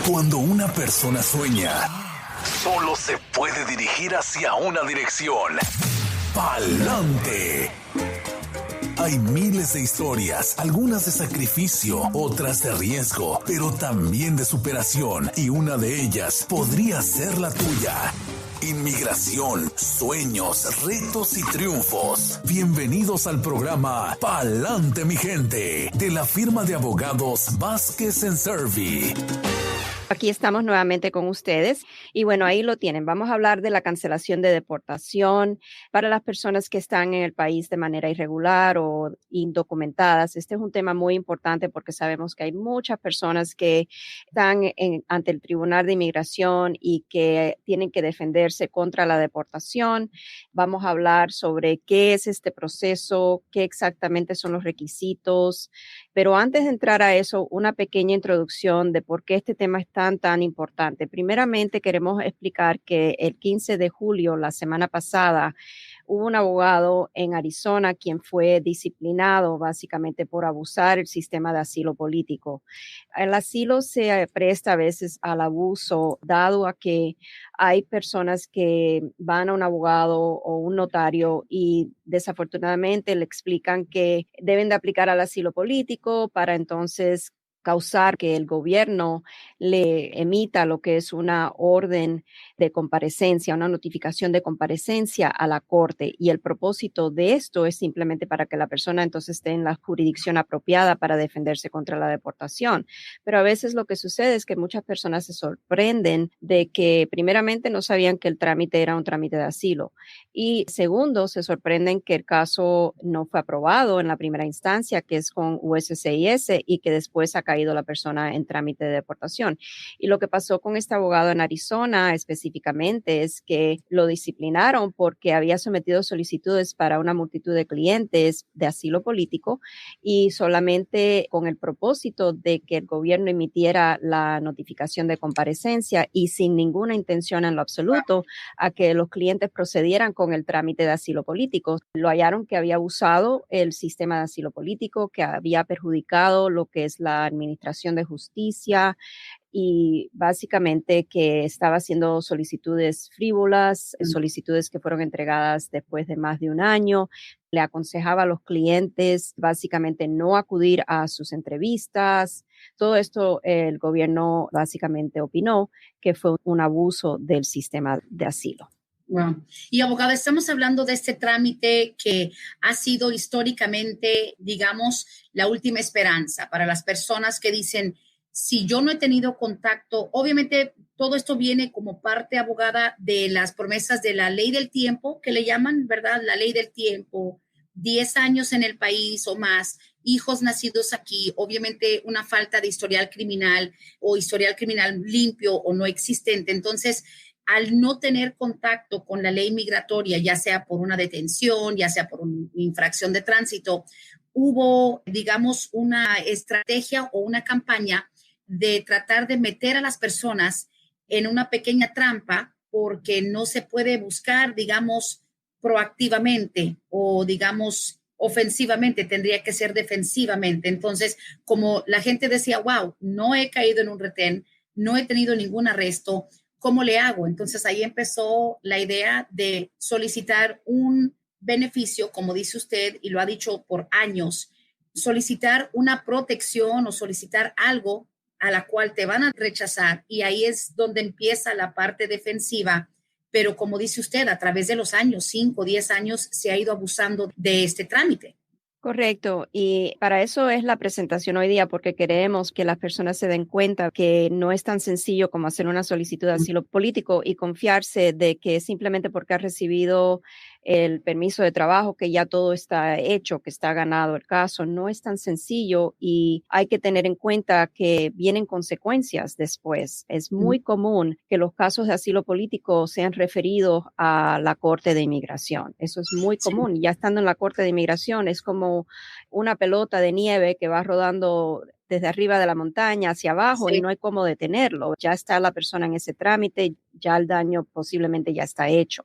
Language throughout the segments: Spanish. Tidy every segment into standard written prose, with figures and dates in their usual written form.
Cuando una persona sueña, solo se puede dirigir hacia una dirección: pa'lante. Hay miles de historias, algunas de sacrificio, otras de riesgo, pero también de superación, y una de ellas podría ser la tuya. Inmigración, sueños, retos y triunfos. Bienvenidos al programa Pa'lante, mi gente, de la firma de abogados Vázquez Servi. Aquí estamos nuevamente con ustedes y bueno, ahí lo tienen. Vamos a hablar de la cancelación de deportación para las personas que están en el país de manera irregular o indocumentadas. Este es un tema muy importante porque sabemos que hay muchas personas que están ante el Tribunal de Inmigración y que tienen que defenderse contra la deportación. Vamos a hablar sobre qué es este proceso, qué exactamente son los requisitos. Pero antes de entrar a eso, una pequeña introducción de por qué este tema es tan importante. Primeramente, queremos explicar que el 15 de julio, la semana pasada, hubo un abogado en Arizona quien fue disciplinado básicamente por abusar del sistema de asilo político. El asilo se presta a veces al abuso, dado a que hay personas que van a un abogado o un notario y desafortunadamente le explican que deben de aplicar al asilo político para entonces causar que el gobierno le emita lo que es una orden de comparecencia, una notificación de comparecencia a la corte. Y el propósito de esto es simplemente para que la persona entonces esté en la jurisdicción apropiada para defenderse contra la deportación. Pero a veces lo que sucede es que muchas personas se sorprenden de que primeramente no sabían que el trámite era un trámite de asilo y segundo, se sorprenden que el caso no fue aprobado en la primera instancia, que es con USCIS, y que después ha caído la persona en trámite de deportación. Y lo que pasó con este abogado en Arizona específicamente es que lo disciplinaron porque había sometido solicitudes para una multitud de clientes de asilo político y solamente con el propósito de que el gobierno emitiera la notificación de comparecencia y sin ninguna intención en lo absoluto a que los clientes procedieran con el trámite de asilo político. Lo hallaron que había abusado el sistema de asilo político, que había perjudicado lo que es la administración de justicia y básicamente que estaba haciendo solicitudes frívolas, solicitudes que fueron entregadas después de más de un año. Le aconsejaba a los clientes básicamente no acudir a sus entrevistas. Todo esto el gobierno básicamente opinó que fue un abuso del sistema de asilo. Wow. Y abogada, estamos hablando de este trámite que ha sido históricamente, digamos, la última esperanza para las personas que dicen, si yo no he tenido contacto, obviamente todo esto viene como parte, abogada, de las promesas de la ley del tiempo, que le llaman, ¿verdad? La ley del tiempo, 10 años en el país o más, hijos nacidos aquí, obviamente una falta de historial criminal o historial criminal limpio o no existente. Entonces, al no tener contacto con la ley migratoria, ya sea por una detención, ya sea por una infracción de tránsito, hubo, digamos, una estrategia o una campaña de tratar de meter a las personas en una pequeña trampa porque no se puede buscar, digamos, proactivamente o, digamos, ofensivamente, tendría que ser defensivamente. Entonces, como la gente decía, wow, no he caído en un retén, no he tenido ningún arresto, ¿cómo le hago? Entonces ahí empezó la idea de solicitar un beneficio, como dice usted, y lo ha dicho por años, solicitar una protección o solicitar algo a la cual te van a rechazar y ahí es donde empieza la parte defensiva. Pero como dice usted, a través de los años, 5 o 10 años, se ha ido abusando de este trámite. Correcto, y para eso es la presentación hoy día, porque queremos que las personas se den cuenta que no es tan sencillo como hacer una solicitud de asilo político y confiarse de que simplemente porque has recibido el permiso de trabajo, que ya todo está hecho, que está ganado el caso, no es tan sencillo y hay que tener en cuenta que vienen consecuencias después. Es muy común que los casos de asilo político sean referidos a la Corte de Inmigración. Eso es muy común. Ya estando en la Corte de Inmigración es como una pelota de nieve que va rodando desde arriba de la montaña hacia abajo y no hay cómo detenerlo. Ya está la persona en ese trámite, ya el daño posiblemente ya está hecho.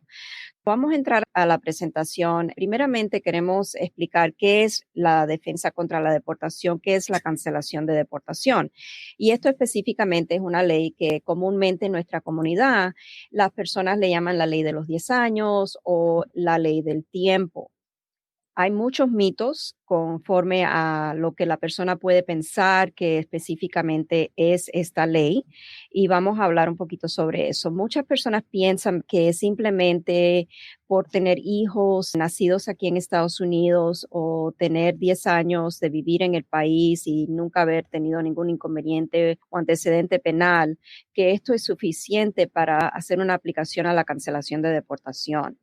Vamos a entrar a la presentación. Primeramente queremos explicar qué es la defensa contra la deportación, qué es la cancelación de deportación. Y esto específicamente es una ley que comúnmente en nuestra comunidad las personas le llaman la ley de los 10 años o la ley del tiempo. Hay muchos mitos conforme a lo que la persona puede pensar que específicamente es esta ley y vamos a hablar un poquito sobre eso. Muchas personas piensan que simplemente por tener hijos nacidos aquí en Estados Unidos o tener 10 años de vivir en el país y nunca haber tenido ningún inconveniente o antecedente penal, que esto es suficiente para hacer una aplicación a la cancelación de deportación.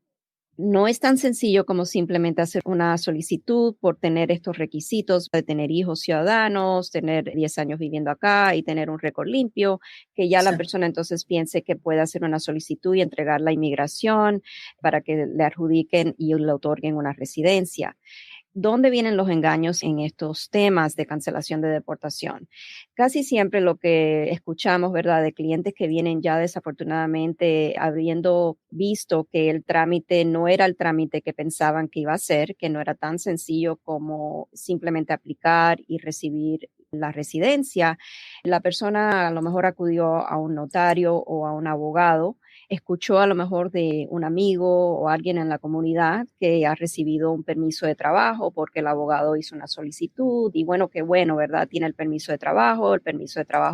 No es tan sencillo como simplemente hacer una solicitud por tener estos requisitos de tener hijos ciudadanos, tener 10 años viviendo acá y tener un récord limpio, que ya la persona entonces piense que puede hacer una solicitud y entregarla a inmigración para que le adjudiquen y le otorguen una residencia. ¿Dónde vienen los engaños en estos temas de cancelación de deportación? Casi siempre lo que escuchamos, ¿verdad?, de clientes que vienen ya desafortunadamente habiendo visto que el trámite no era el trámite que pensaban que iba a ser, que no era tan sencillo como simplemente aplicar y recibir la residencia. La persona a lo mejor acudió a un notario o a un abogado, escuchó a lo mejor de un amigo o alguien en la comunidad que ha recibido un permiso de trabajo porque el abogado hizo una solicitud y bueno, qué bueno, ¿verdad? Tiene el permiso de trabajo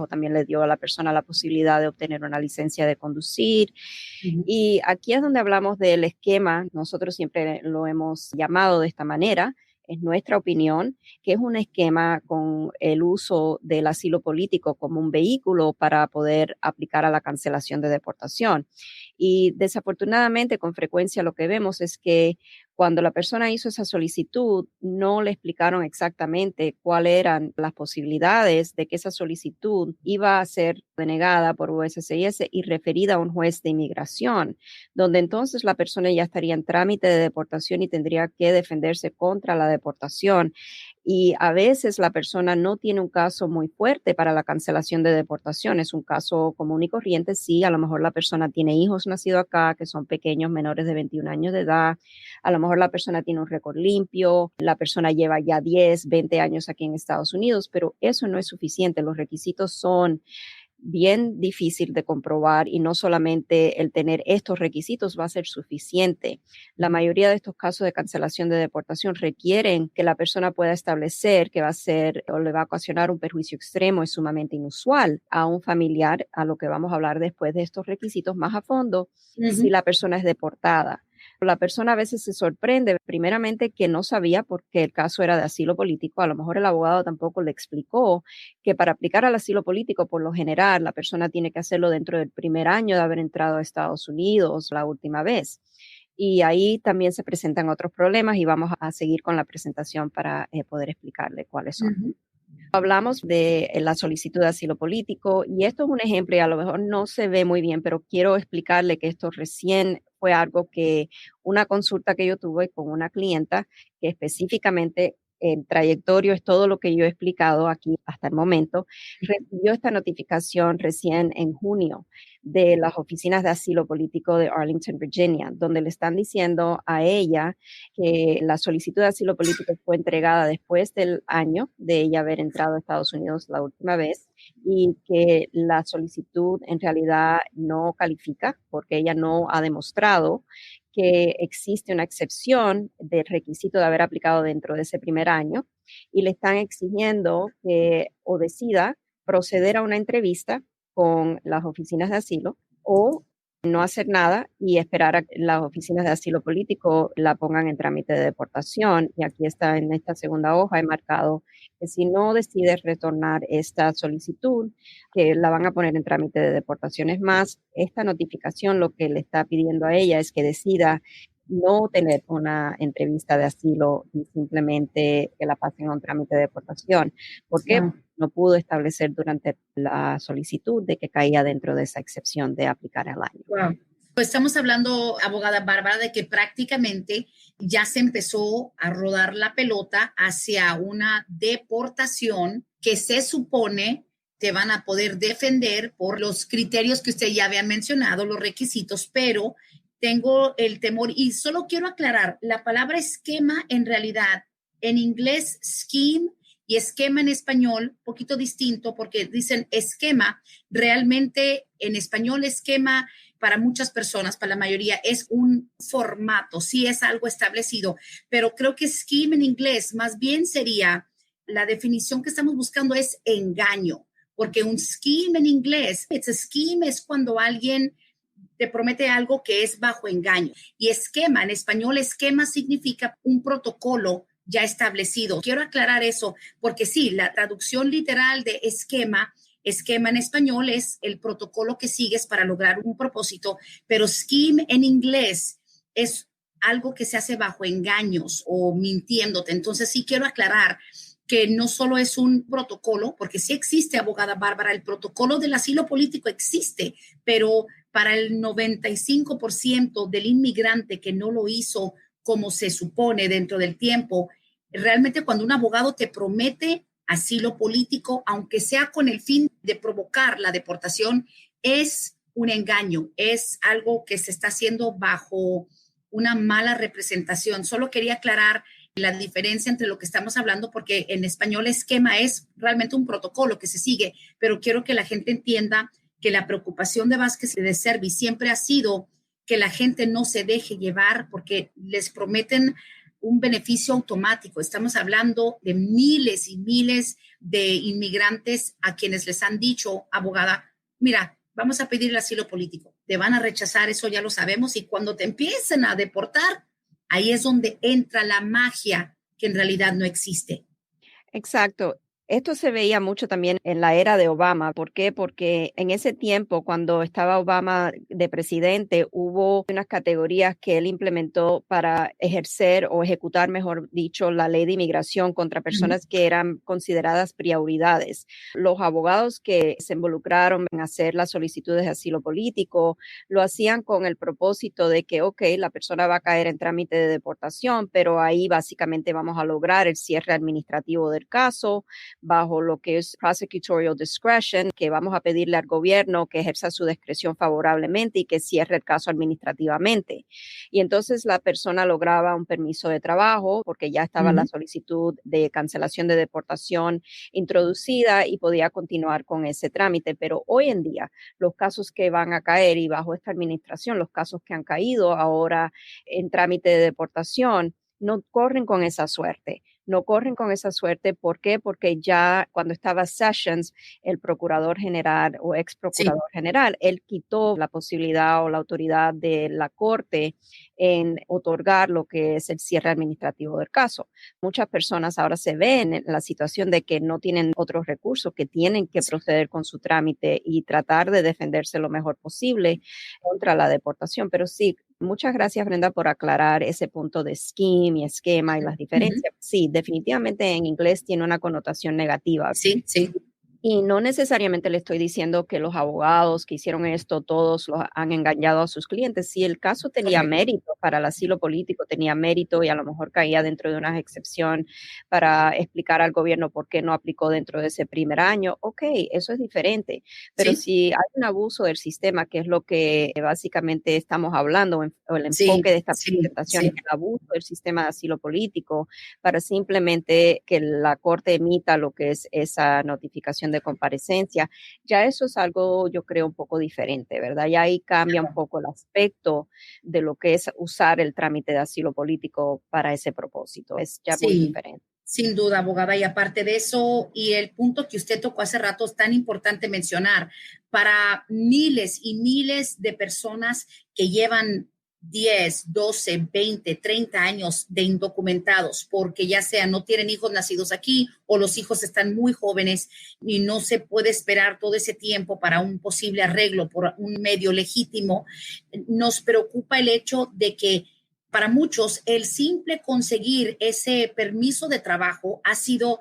también le dio a la persona la posibilidad de obtener una licencia de conducir. Y aquí es donde hablamos del esquema, nosotros siempre lo hemos llamado de esta manera, es nuestra opinión, que es un esquema con el uso del asilo político como un vehículo para poder aplicar a la cancelación de deportación. Y desafortunadamente, con frecuencia lo que vemos es que cuando la persona hizo esa solicitud, no le explicaron exactamente cuáles eran las posibilidades de que esa solicitud iba a ser denegada por USCIS y referida a un juez de inmigración, donde entonces la persona ya estaría en trámite de deportación y tendría que defenderse contra la deportación. Y a veces la persona no tiene un caso muy fuerte para la cancelación de deportación, es un caso común y corriente, sí, a lo mejor la persona tiene hijos nacidos acá que son pequeños, menores de 21 años de edad, a lo mejor la persona tiene un récord limpio, la persona lleva ya 10, 20 años aquí en Estados Unidos, pero eso no es suficiente, los requisitos son bien difícil de comprobar y no solamente el tener estos requisitos va a ser suficiente. La mayoría de estos casos de cancelación de deportación requieren que la persona pueda establecer que va a ser o le va a ocasionar un perjuicio extremo y sumamente inusual a un familiar, a lo que vamos a hablar después de estos requisitos más a fondo, si la persona es deportada. La persona a veces se sorprende, primeramente, que no sabía porque el caso era de asilo político. A lo mejor el abogado tampoco le explicó que para aplicar al asilo político, por lo general, la persona tiene que hacerlo dentro del primer año de haber entrado a Estados Unidos la última vez. Y ahí también se presentan otros problemas y vamos a seguir con la presentación para poder explicarle cuáles son. Hablamos de la solicitud de asilo político y esto es un ejemplo y a lo mejor no se ve muy bien, pero quiero explicarle que esto recién fue algo que una consulta que yo tuve con una clienta que específicamente el trayectorio es todo lo que yo he explicado aquí hasta el momento, recibió esta notificación recién en junio de las oficinas de asilo político de Arlington, Virginia, donde le están diciendo a ella que la solicitud de asilo político fue entregada después del año de ella haber entrado a Estados Unidos la última vez y que la solicitud en realidad no califica porque ella no ha demostrado que existe una excepción del requisito de haber aplicado dentro de ese primer año y le están exigiendo que o decida proceder a una entrevista con las oficinas de asilo o no hacer nada y esperar a que las oficinas de asilo político la pongan en trámite de deportación. Y aquí está en esta segunda hoja, he marcado que si no decide retornar esta solicitud, que la van a poner en trámite de deportación. Es más, esta notificación lo que le está pidiendo a ella es que decida no tener una entrevista de asilo y simplemente que la pasen a un trámite de deportación. ¿Por qué? No pudo establecer durante la solicitud de que caía dentro de esa excepción de aplicar al año. Pues estamos hablando, abogada Bárbara, de que prácticamente ya se empezó a rodar la pelota hacia una deportación que se supone te van a poder defender por los criterios que usted ya había mencionado, los requisitos, pero tengo el temor y solo quiero aclarar, la palabra esquema en realidad, en inglés scheme y esquema en español, poquito distinto porque dicen esquema, realmente en español esquema para muchas personas, para la mayoría, es un formato, sí es algo establecido, pero creo que scheme en inglés más bien sería, la definición que estamos buscando es engaño, porque un scheme en inglés, it's a scheme es cuando alguien te promete algo que es bajo engaño. Y esquema, en español, esquema significa un protocolo ya establecido. Quiero aclarar eso, porque sí, la traducción literal de esquema en español es el protocolo que sigues para lograr un propósito, pero scheme en inglés es algo que se hace bajo engaños o mintiéndote. Entonces sí quiero aclarar que no solo es un protocolo, porque sí existe, abogada Bárbara, el protocolo del asilo político existe, pero para el 95% del inmigrante que no lo hizo como se supone dentro del tiempo, realmente cuando un abogado te promete asilo político, aunque sea con el fin de provocar la deportación, es un engaño, es algo que se está haciendo bajo una mala representación. Solo quería aclarar la diferencia entre lo que estamos hablando, porque en español esquema es realmente un protocolo que se sigue, pero quiero que la gente entienda que la preocupación de Vázquez y de Cervi siempre ha sido que la gente no se deje llevar porque les prometen un beneficio automático. Estamos hablando de miles y miles de inmigrantes a quienes les han dicho, abogada, mira, vamos a pedir el asilo político, te van a rechazar, eso ya lo sabemos, y cuando te empiecen a deportar, ahí es donde entra la magia que en realidad no existe. Exacto. Esto se veía mucho también en la era de Obama. ¿Por qué? Porque en ese tiempo, cuando estaba Obama de presidente, hubo unas categorías que él implementó para ejercer o ejecutar, mejor dicho, la ley de inmigración contra personas que eran consideradas prioridades. Los abogados que se involucraron en hacer las solicitudes de asilo político lo hacían con el propósito de que, ok, la persona va a caer en trámite de deportación, pero ahí básicamente vamos a lograr el cierre administrativo del caso bajo lo que es prosecutorial discretion, que vamos a pedirle al gobierno que ejerza su discreción favorablemente y que cierre el caso administrativamente. Y entonces la persona lograba un permiso de trabajo porque ya estaba la solicitud de cancelación de deportación introducida y podía continuar con ese trámite. Pero hoy en día, los casos que van a caer y bajo esta administración, los casos que han caído ahora en trámite de deportación, no corren con esa suerte. No corren con esa suerte. ¿Por qué? Porque ya cuando estaba Sessions, el procurador general o ex procurador general, él quitó la posibilidad o la autoridad de la corte en otorgar lo que es el cierre administrativo del caso. Muchas personas ahora se ven en la situación de que no tienen otros recursos, que tienen que proceder con su trámite y tratar de defenderse lo mejor posible contra la deportación. Pero sí, muchas gracias, Brenda, por aclarar ese punto de scheme y esquema y las diferencias. Sí, definitivamente en inglés tiene una connotación negativa. Sí, sí. Y no necesariamente le estoy diciendo que los abogados que hicieron esto, todos los han engañado a sus clientes. Si el caso tenía mérito para el asilo político, tenía mérito y a lo mejor caía dentro de una excepción para explicar al gobierno por qué no aplicó dentro de ese primer año, ok, eso es diferente. Pero si hay un abuso del sistema, que es lo que básicamente estamos hablando, o el enfoque de esta presentación, es el abuso del sistema de asilo político para simplemente que la Corte emita lo que es esa notificación de comparecencia, ya eso es algo, yo creo, un poco diferente, ¿verdad? Ya ahí cambia un poco el aspecto de lo que es usar el trámite de asilo político para ese propósito. Es ya muy diferente. Sin duda, abogada. Y aparte de eso, y el punto que usted tocó hace rato es tan importante mencionar, para miles y miles de personas que llevan 10, 12, 20, 30 años de indocumentados, porque ya sea no tienen hijos nacidos aquí o los hijos están muy jóvenes y no se puede esperar todo ese tiempo para un posible arreglo por un medio legítimo, nos preocupa el hecho de que para muchos el simple conseguir ese permiso de trabajo ha sido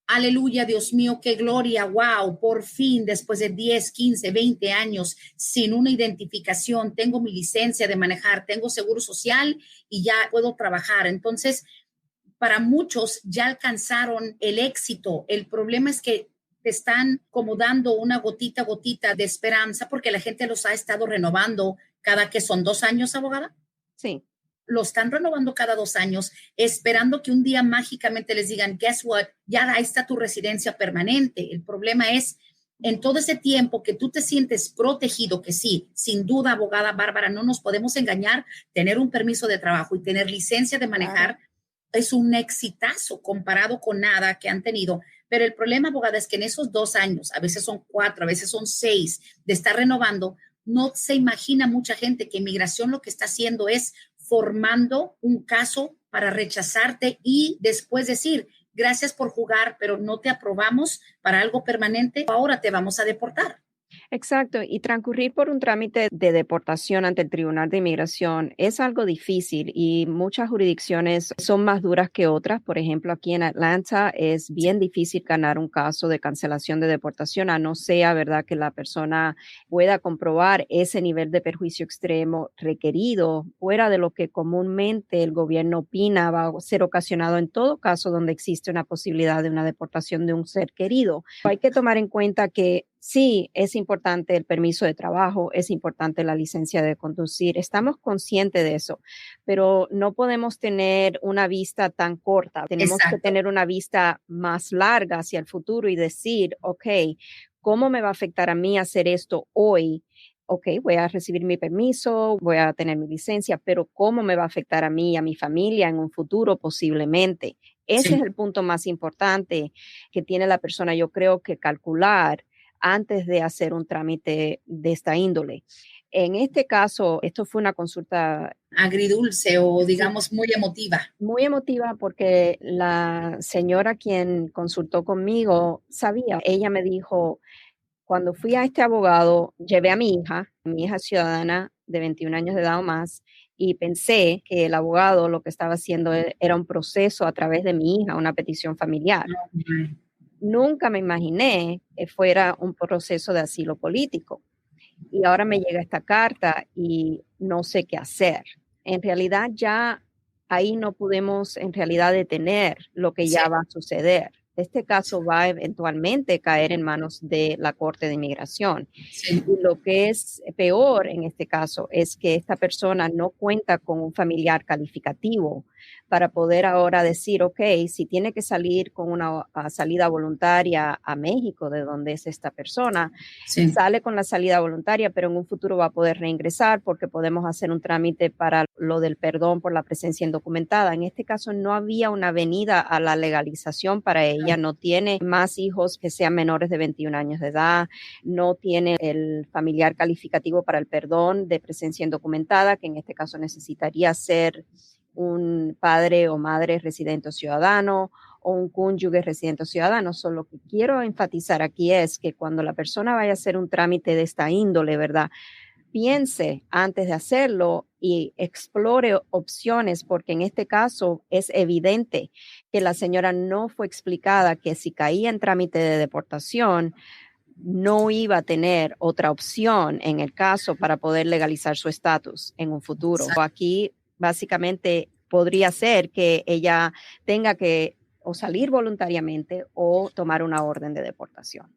aleluya, Dios mío, qué gloria, wow, por fin, después de 10, 15, 20 años, sin una identificación, tengo mi licencia de manejar, tengo seguro social y ya puedo trabajar. Entonces, para muchos ya alcanzaron el éxito. El problema es que te están como dando una gotita a gotita de esperanza porque la gente los ha estado renovando cada que son 2 años, abogada. Sí. Lo están renovando cada 2 años, esperando que un día mágicamente les digan, guess what, ya ahí está tu residencia permanente. El problema es, en todo ese tiempo que tú te sientes protegido, que sí, sin duda, abogada Bárbara, no nos podemos engañar, tener un permiso de trabajo y tener licencia de manejar es un exitazo comparado con nada que han tenido. Pero el problema, abogada, es que en esos 2 años, a veces son 4, a veces son 6, de estar renovando, no se imagina mucha gente que inmigración lo que está haciendo es formando un caso para rechazarte y después decir, gracias por jugar, pero no te aprobamos para algo permanente, ahora te vamos a deportar. Exacto, y transcurrir por un trámite de deportación ante el Tribunal de Inmigración es algo difícil y muchas jurisdicciones son más duras que otras. Por ejemplo, aquí en Atlanta es bien difícil ganar un caso de cancelación de deportación, a no ser, ¿verdad?, que la persona pueda comprobar ese nivel de perjuicio extremo requerido fuera de lo que comúnmente el gobierno opina va a ser ocasionado en todo caso donde existe una posibilidad de una deportación de un ser querido. Hay que tomar en cuenta que sí, es importante el permiso de trabajo, es importante la licencia de conducir, estamos conscientes de eso, pero no podemos tener una vista tan corta, tenemos que tener una vista más larga hacia el futuro y decir, ok, ¿cómo me va a afectar a mí hacer esto hoy? Ok, voy a recibir mi permiso, voy a tener mi licencia, pero ¿cómo me va a afectar a mí y a mi familia en un futuro posiblemente? Ese es el punto más importante que tiene la persona, yo creo, que calcular antes de hacer un trámite de esta índole. En este caso, esto fue una consulta agridulce o digamos muy emotiva. Muy emotiva porque la señora quien consultó conmigo sabía, ella me dijo, cuando fui a este abogado, llevé a mi hija ciudadana de 21 años de edad o más, y pensé que el abogado lo que estaba haciendo era un proceso a través de mi hija, una petición familiar. Nunca me imaginé que fuera un proceso de asilo político. Y ahora me llega esta carta y no sé qué hacer. En realidad ya ahí no podemos en realidad detener lo que ya va a suceder. Este caso va a eventualmente caer en manos de la Corte de Inmigración. Y lo que es peor en este caso es que esta persona no cuenta con un familiar calificativo para poder ahora decir, ok, si tiene que salir con una salida voluntaria a México, de donde es esta persona, sale con la salida voluntaria, pero en un futuro va a poder reingresar porque podemos hacer un trámite para lo del perdón por la presencia indocumentada. En este caso no había una venida a la legalización para ella, no tiene más hijos que sean menores de 21 años de edad, no tiene el familiar calificativo para el perdón de presencia indocumentada, que en este caso necesitaría ser un padre o madre residente o ciudadano o un cónyuge residente o ciudadano. Solo lo que quiero enfatizar aquí es que cuando la persona vaya a hacer un trámite de esta índole, ¿verdad?, piense antes de hacerlo y explore opciones, porque en este caso es evidente que la señora no fue explicada que si caía en trámite de deportación, no iba a tener otra opción en el caso para poder legalizar su estatus en un futuro. Aquí básicamente podría ser que ella tenga que o salir voluntariamente o tomar una orden de deportación.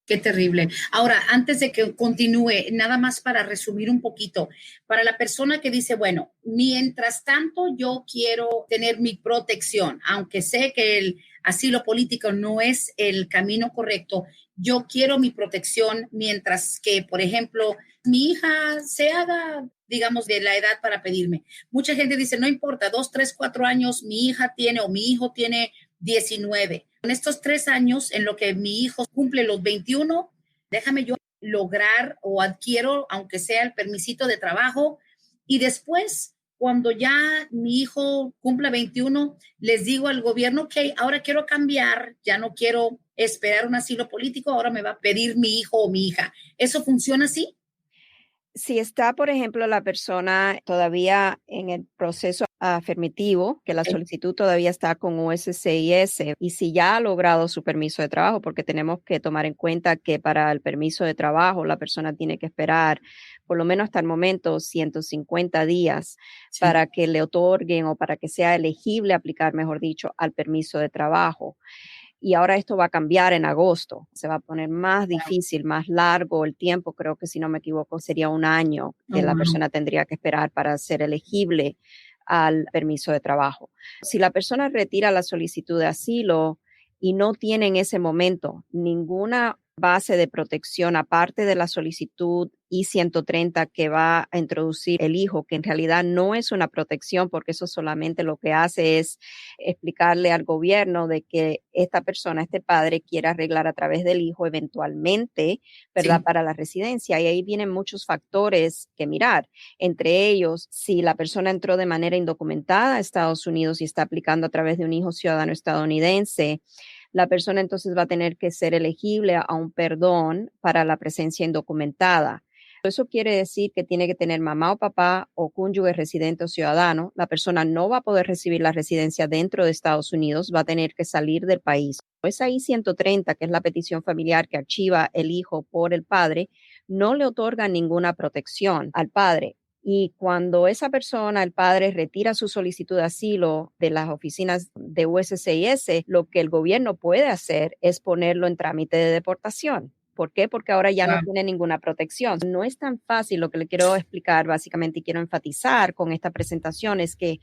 Qué terrible. Ahora, antes de que continúe, nada más para resumir un poquito, para la persona que dice, bueno, mientras tanto yo quiero tener mi protección, aunque sé que el asilo político no es el camino correcto, yo quiero mi protección mientras que, por ejemplo, mi hija se haga, digamos, de la edad para pedirme. Mucha gente dice, no importa, 2, 3, 4 años, mi hija tiene o mi hijo tiene 19. En estos 3 años, en lo que mi hijo cumple los 21, déjame yo lograr o adquiero, aunque sea el permisito de trabajo, y después, cuando ya mi hijo cumpla 21, les digo al gobierno, ok, ahora quiero cambiar, ya no quiero esperar un asilo político, ahora me va a pedir mi hijo o mi hija. ¿Eso funciona así? Si está, por ejemplo, la persona todavía en el proceso afirmativo, que la Sí. solicitud todavía está con USCIS y si ya ha logrado su permiso de trabajo, porque tenemos que tomar en cuenta que para el permiso de trabajo la persona tiene que esperar por lo menos hasta el momento 150 días Sí. para que le otorguen o para que sea elegible aplicar, mejor dicho, al permiso de trabajo. Y ahora esto va a cambiar en agosto. Se va a poner más difícil, más largo el tiempo. Creo que si no me equivoco sería un año Oh, que la wow. persona tendría que esperar para ser elegible al permiso de trabajo. Si la persona retira la solicitud de asilo y no tiene en ese momento ninguna base de protección aparte de la solicitud I-130 que va a introducir el hijo, que en realidad no es una protección porque eso solamente lo que hace es explicarle al gobierno de que esta persona, este padre, quiere arreglar a través del hijo eventualmente, ¿verdad? Sí. Para la residencia. Y ahí vienen muchos factores que mirar. Entre ellos, si la persona entró de manera indocumentada a Estados Unidos y está aplicando a través de un hijo ciudadano estadounidense, la persona entonces va a tener que ser elegible a un perdón para la presencia indocumentada. Eso quiere decir que tiene que tener mamá o papá o cónyuge residente o ciudadano. La persona no va a poder recibir la residencia dentro de Estados Unidos, va a tener que salir del país. Esa I-130, que es la petición familiar que archiva el hijo por el padre, no le otorga ninguna protección al padre. Y cuando esa persona, el padre, retira su solicitud de asilo de las oficinas de USCIS, lo que el gobierno puede hacer es ponerlo en trámite de deportación. ¿Por qué? Porque ahora ya no Wow. tiene ninguna protección. No es tan fácil. Lo que le quiero explicar básicamente y quiero enfatizar con esta presentación es que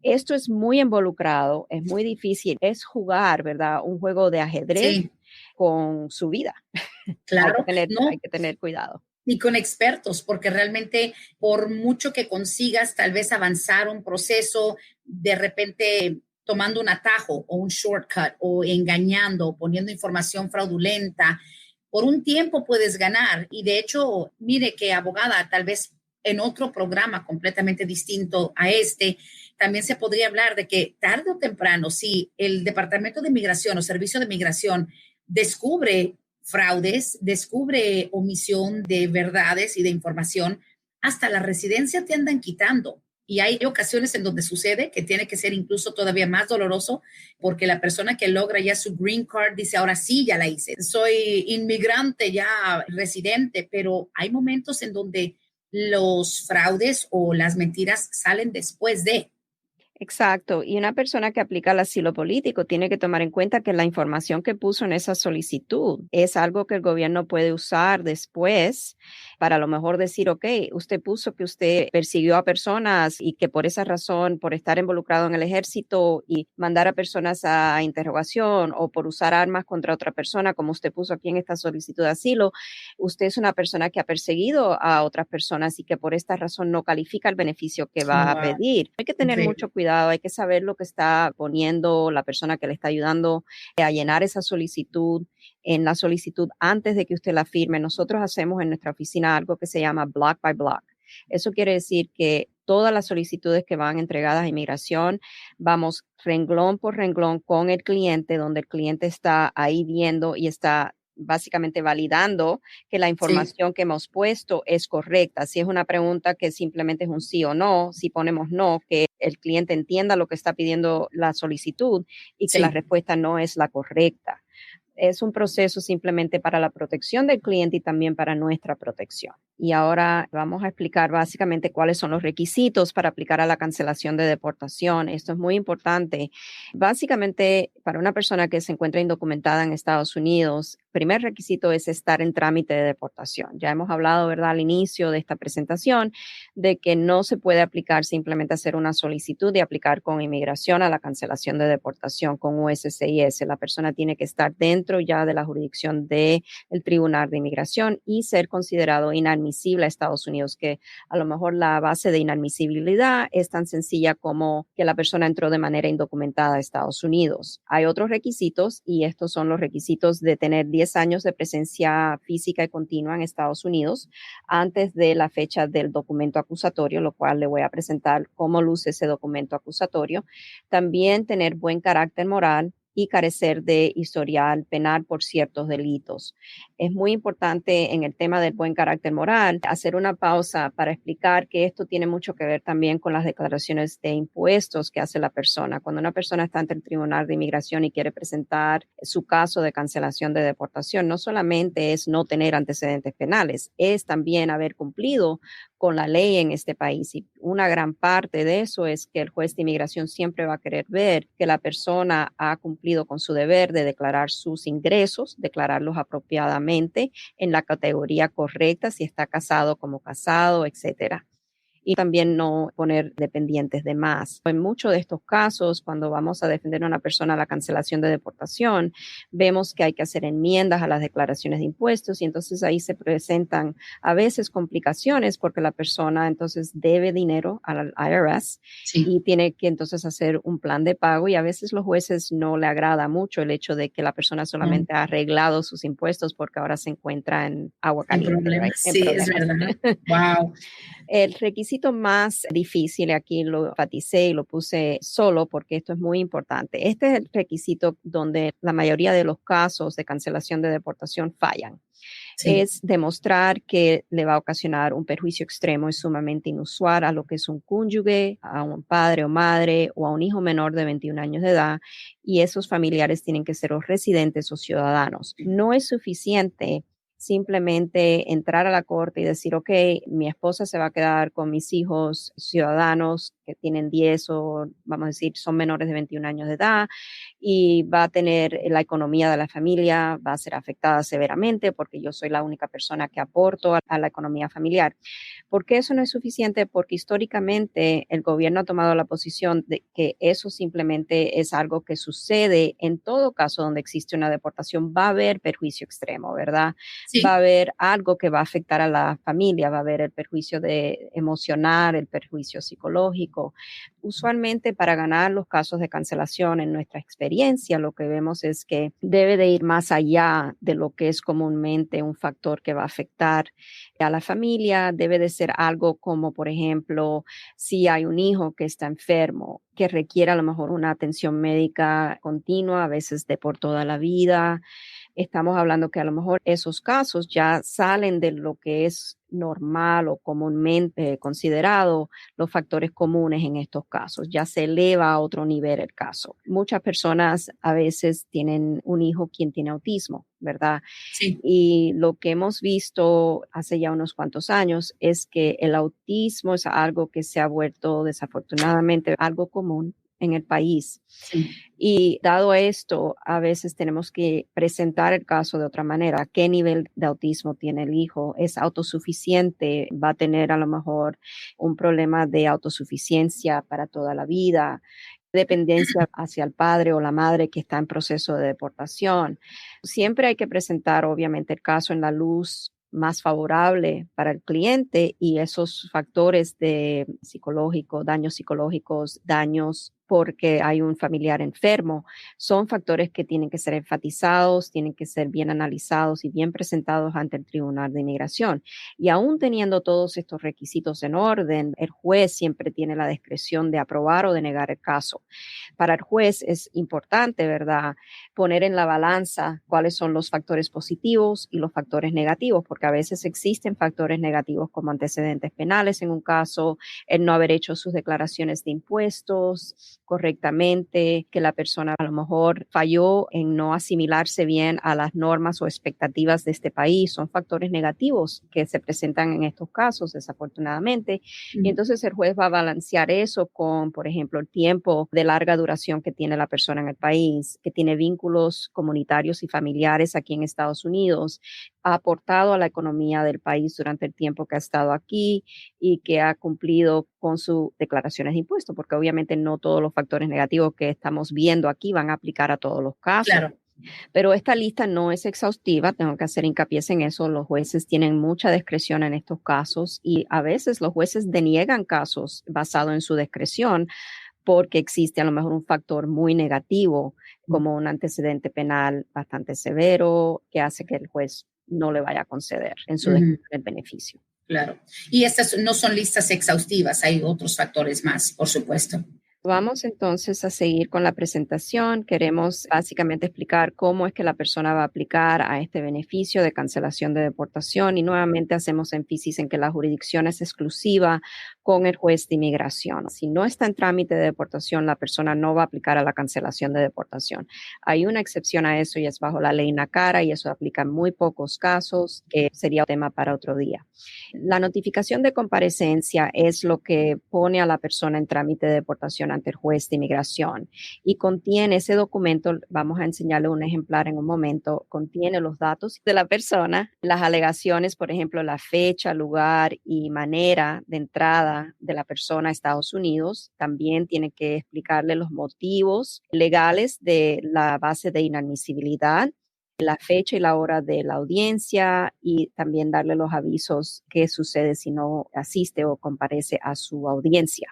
esto es muy involucrado, es muy difícil, es jugar, ¿verdad? Un juego de ajedrez Sí, con su vida. claro. Hay No, que tener cuidado. y con expertos, porque realmente por mucho que consigas tal vez avanzar un proceso, de repente tomando un atajo o un shortcut o engañando o poniendo información fraudulenta, por un tiempo puedes ganar. Y de hecho, mire que abogada, tal vez en otro programa completamente distinto a este, también se podría hablar de que tarde o temprano, si el Departamento de Migración o Servicio de Migración descubre fraudes, descubre omisión de verdades y de información, hasta la residencia te andan quitando. Y hay ocasiones en donde sucede que tiene que ser incluso todavía más doloroso porque la persona que logra ya su green card dice, ahora sí, ya la hice, soy inmigrante, ya residente, pero hay momentos en donde los fraudes o las mentiras salen después de. Exacto. Y una persona que aplica el asilo político tiene que tomar en cuenta que la información que puso en esa solicitud es algo que el gobierno puede usar después para a lo mejor decir, ok, usted puso que usted persiguió a personas y que por esa razón, por estar involucrado en el ejército y mandar a personas a interrogación o por usar armas contra otra persona, como usted puso aquí en esta solicitud de asilo, usted es una persona que ha perseguido a otras personas y que por esta razón no califica el beneficio que Oh, va a wow. pedir. Hay que tener mucho Increíble. cuidado, hay que saber lo que está poniendo la persona que le está ayudando a llenar esa solicitud en la solicitud antes de que usted la firme. Nosotros hacemos en nuestra oficina algo que se llama block by block. Eso quiere decir que todas las solicitudes que van entregadas a inmigración, vamos renglón por renglón con el cliente, donde el cliente está ahí viendo y está básicamente validando que la Sí, información que hemos puesto es correcta. Si es una pregunta que simplemente es un sí o no, si ponemos no, que el cliente entienda lo que está pidiendo la solicitud y que la sí. respuesta no es la correcta. Es un proceso simplemente para la protección del cliente y también para nuestra protección. Y ahora vamos a explicar básicamente cuáles son los requisitos para aplicar a la cancelación de deportación. Esto es muy importante. Básicamente, para una persona que se encuentra indocumentada en Estados Unidos, el primer requisito es estar en trámite de deportación. Ya hemos hablado, ¿verdad?, al inicio de esta presentación, de que no se puede aplicar simplemente hacer una solicitud de aplicar con inmigración a la cancelación de deportación con USCIS. La persona tiene que estar dentro ya de la jurisdicción del Tribunal de Inmigración y ser considerado inadmisible a Estados Unidos, que a lo mejor la base de inadmisibilidad es tan sencilla como que la persona entró de manera indocumentada a Estados Unidos. Hay otros requisitos y estos son los requisitos de tener 10 años de presencia física y continua en Estados Unidos antes de la fecha del documento acusatorio, lo cual le voy a presentar cómo luce ese documento acusatorio. También tener buen carácter moral, y carecer de historial penal por ciertos delitos. Es muy importante en el tema del buen carácter moral hacer una pausa para explicar que esto tiene mucho que ver también con las declaraciones de impuestos que hace la persona. Cuando una persona está ante el Tribunal de Inmigración y quiere presentar su caso de cancelación de deportación, no solamente es no tener antecedentes penales, es también haber cumplido con la ley en este país. Y una gran parte de eso es que el juez de inmigración siempre va a querer ver que la persona ha cumplido con su deber de declarar sus ingresos, declararlos apropiadamente en la categoría correcta, si está casado como casado, etcétera. Y también no poner dependientes de más. En muchos de estos casos, cuando vamos a defender a una persona a la cancelación de deportación, vemos que hay que hacer enmiendas a las declaraciones de impuestos y entonces ahí se presentan a veces complicaciones porque la persona entonces debe dinero al IRS y tiene que entonces hacer un plan de pago y a veces los jueces no le agrada mucho el hecho de que la persona solamente ha arreglado sus impuestos porque ahora se encuentra en agua caliente. Right? Sí, es verdad. Wow. El requisito más difícil, aquí lo enfaticé y lo puse solo porque esto es muy importante. Este es el requisito donde la mayoría de los casos de cancelación de deportación fallan. Sí. Es demostrar que le va a ocasionar un perjuicio extremo, es sumamente inusual a lo que es un cónyuge, a un padre o madre o a un hijo menor de 21 años de edad y esos familiares tienen que ser los residentes o ciudadanos. No es suficiente simplemente entrar a la corte y decir, ok, mi esposa se va a quedar con mis hijos ciudadanos que tienen 10 o vamos a decir son menores de 21 años de edad y va a tener la economía de la familia, va a ser afectada severamente porque yo soy la única persona que aporto a la economía familiar. ¿Por qué eso no es suficiente? Porque históricamente el gobierno ha tomado la posición de que eso simplemente es algo que sucede en todo caso donde existe una deportación, va a haber perjuicio extremo, ¿verdad? Sí. Va a haber algo que va a afectar a la familia, va a haber el perjuicio emocional, el perjuicio psicológico. Usualmente para ganar los casos de cancelación en nuestra experiencia, lo que vemos es que debe de ir más allá de lo que es comúnmente un factor que va a afectar a la familia, debe de ser algo como, por ejemplo, si hay un hijo que está enfermo, que requiere a lo mejor una atención médica continua, a veces de por toda la vida. Estamos hablando que a lo mejor esos casos ya salen de lo que es normal o comúnmente considerado los factores comunes en estos casos. Ya se eleva a otro nivel el caso. Muchas personas a veces tienen un hijo quien tiene autismo, ¿verdad? Sí. Y lo que hemos visto hace ya unos cuantos años es que el autismo es algo que se ha vuelto desafortunadamente algo común en el país. Sí. Y dado esto, a veces tenemos que presentar el caso de otra manera. ¿Qué nivel de autismo tiene el hijo? ¿Es autosuficiente? ¿Va a tener a lo mejor un problema de autosuficiencia para toda la vida? Dependencia hacia el padre o la madre que está en proceso de deportación. Siempre hay que presentar, obviamente, el caso en la luz más favorable para el cliente y esos factores de daños psicológicos, daños porque hay un familiar enfermo, son factores que tienen que ser enfatizados, tienen que ser bien analizados y bien presentados ante el Tribunal de Inmigración. Y aún teniendo todos estos requisitos en orden, el juez siempre tiene la discreción de aprobar o de negar el caso. Para el juez es importante, ¿verdad?, poner en la balanza cuáles son los factores positivos y los factores negativos, porque a veces existen factores negativos como antecedentes penales en un caso, el no haber hecho sus declaraciones de impuestos correctamente, que la persona a lo mejor falló en no asimilarse bien a las normas o expectativas de este país. Son factores negativos que se presentan en estos casos, desafortunadamente. Y entonces el juez va a balancear eso con, por ejemplo, el tiempo de larga duración que tiene la persona en el país, que tiene vínculos comunitarios y familiares aquí en Estados Unidos, ha aportado a la economía del país durante el tiempo que ha estado aquí y que ha cumplido con sus declaraciones de impuestos, porque obviamente no todos los factores negativos que estamos viendo aquí van a aplicar a todos los casos. Claro. Pero esta lista no es exhaustiva, tengo que hacer hincapié en eso. Los jueces tienen mucha discreción en estos casos y a veces los jueces deniegan casos basados en su discreción porque existe a lo mejor un factor muy negativo como un antecedente penal bastante severo que hace que el juez no le vaya a conceder en su el beneficio. Claro. Y estas no son listas exhaustivas, hay otros factores más, por supuesto. Vamos entonces a seguir con la presentación. Queremos básicamente explicar cómo es que la persona va a aplicar a este beneficio de cancelación de deportación y nuevamente hacemos énfasis en que la jurisdicción es exclusiva con el juez de inmigración. Si no está en trámite de deportación, la persona no va a aplicar a la cancelación de deportación. Hay una excepción a eso y es bajo la ley NACARA y eso aplica en muy pocos casos, que sería tema para otro día. La notificación de comparecencia es lo que pone a la persona en trámite de deportación ante el juez de inmigración y contiene ese documento, vamos a enseñarle un ejemplar en un momento, contiene los datos de la persona, las alegaciones, por ejemplo, la fecha, lugar y manera de entrada de la persona a Estados Unidos. También tiene que explicarle los motivos legales de la base de inadmisibilidad, la fecha y la hora de la audiencia y también darle los avisos qué sucede si no asiste o comparece a su audiencia.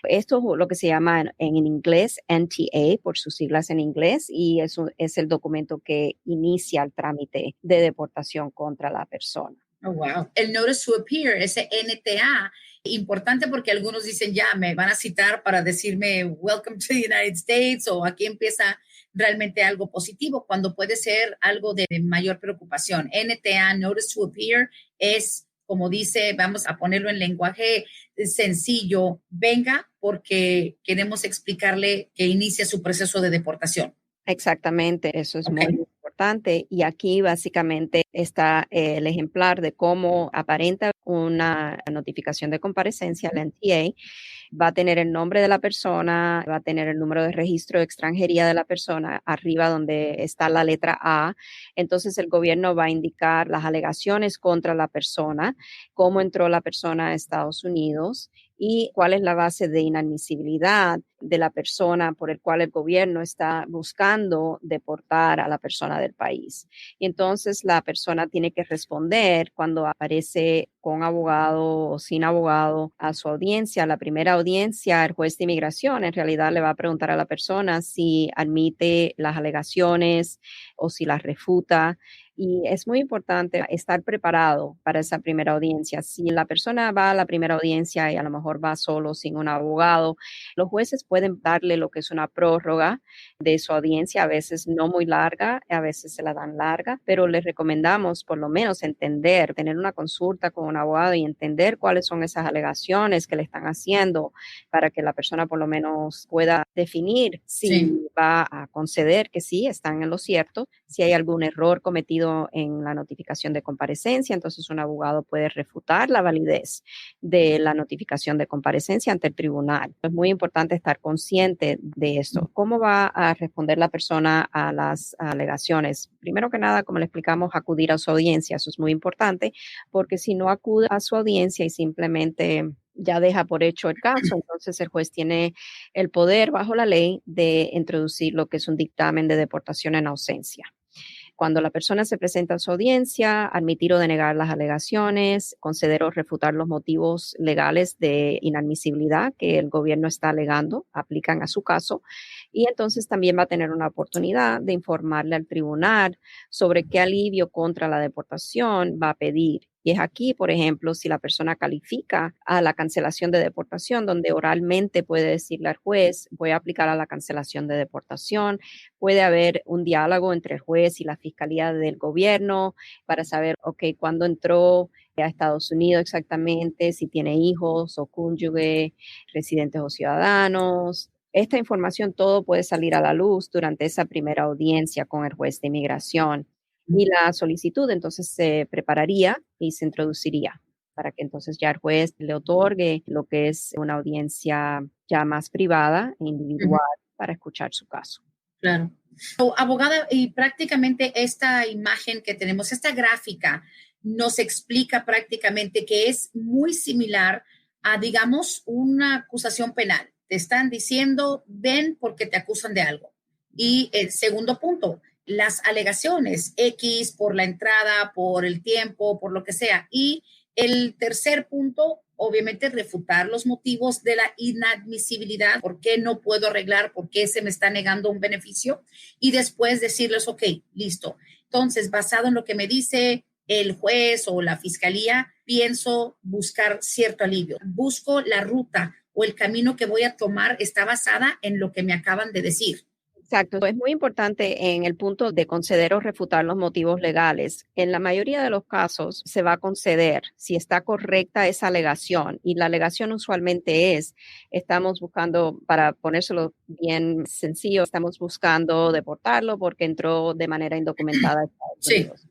Esto es lo que se llama en inglés NTA, por sus siglas en inglés, y eso es el documento que inicia el trámite de deportación contra la persona. Oh, wow. El Notice to Appear, ese NTA, importante porque algunos dicen ya me van a citar para decirme Welcome to the United States o aquí empieza realmente algo positivo cuando puede ser algo de mayor preocupación. NTA, Notice to Appear, es como dice, vamos a ponerlo en lenguaje sencillo, venga porque queremos explicarle que inicia su proceso de deportación. Exactamente, eso es Okay. muy importante. Y aquí básicamente está el ejemplar de cómo aparenta una notificación de comparecencia, la NTA. Va a tener el nombre de la persona, va a tener el número de registro de extranjería de la persona, arriba donde está la letra A. Entonces el gobierno va a indicar las alegaciones contra la persona, cómo entró la persona a Estados Unidos y cuál es la base de inadmisibilidad de la persona por el cual el gobierno está buscando deportar a la persona del país. Y entonces la persona tiene que responder cuando aparece con abogado o sin abogado a su audiencia. La primera audiencia, el juez de inmigración en realidad le va a preguntar a la persona si admite las alegaciones o si las refuta. Y es muy importante estar preparado para esa primera audiencia. Si la persona va a la primera audiencia y a lo mejor va solo sin un abogado, los jueces pueden darle lo que es una prórroga de su audiencia, a veces no muy larga, a veces se la dan larga, pero les recomendamos por lo menos entender, tener una consulta con un abogado y entender cuáles son esas alegaciones que le están haciendo para que la persona por lo menos pueda definir si va a conceder que sí, están en lo cierto, si hay algún error cometido en la notificación de comparecencia, entonces un abogado puede refutar la validez de la notificación de comparecencia ante el tribunal. Es muy importante estar consciente de esto. ¿Cómo va a responder la persona a las alegaciones? Primero que nada, como le explicamos, acudir a su audiencia. Eso es muy importante porque si no acude a su audiencia y simplemente ya deja por hecho el caso, entonces el juez tiene el poder bajo la ley de introducir lo que es un dictamen de deportación en ausencia. Cuando la persona se presenta a su audiencia, admitir o denegar las alegaciones, conceder o refutar los motivos legales de inadmisibilidad que el gobierno está alegando, aplican a su caso, y entonces también va a tener una oportunidad de informarle al tribunal sobre qué alivio contra la deportación va a pedir. Y es aquí, por ejemplo, si la persona califica a la cancelación de deportación, donde oralmente puede decirle al juez, voy a aplicar a la cancelación de deportación. Puede haber un diálogo entre el juez y la fiscalía del gobierno para saber, ok, cuándo entró a Estados Unidos exactamente, si tiene hijos o cónyuge, residentes o ciudadanos. Esta información todo puede salir a la luz durante esa primera audiencia con el juez de inmigración. Y la solicitud entonces se prepararía y se introduciría para que entonces ya el juez le otorgue lo que es una audiencia ya más privada e individual para escuchar su caso. Claro. Abogada, y prácticamente esta imagen que tenemos, esta gráfica, nos explica prácticamente que es muy similar a, digamos, una acusación penal. Te están diciendo, ven porque te acusan de algo. Y el segundo punto, las alegaciones, X por la entrada, por el tiempo, por lo que sea. Y el tercer punto, obviamente, refutar los motivos de la inadmisibilidad, por qué no puedo arreglar, por qué se me está negando un beneficio, y después decirles, ok, listo. Entonces, basado en lo que me dice el juez o la fiscalía, pienso buscar cierto alivio. Busco la ruta o o el camino que voy a tomar está basada en lo que me acaban de decir. Exacto. Es muy importante en el punto de conceder o refutar los motivos legales. En la mayoría de los casos se va a conceder si está correcta esa alegación, y la alegación usualmente estamos buscando, para ponérselo bien sencillo, estamos buscando deportarlo porque entró de manera indocumentada a Estados Unidos.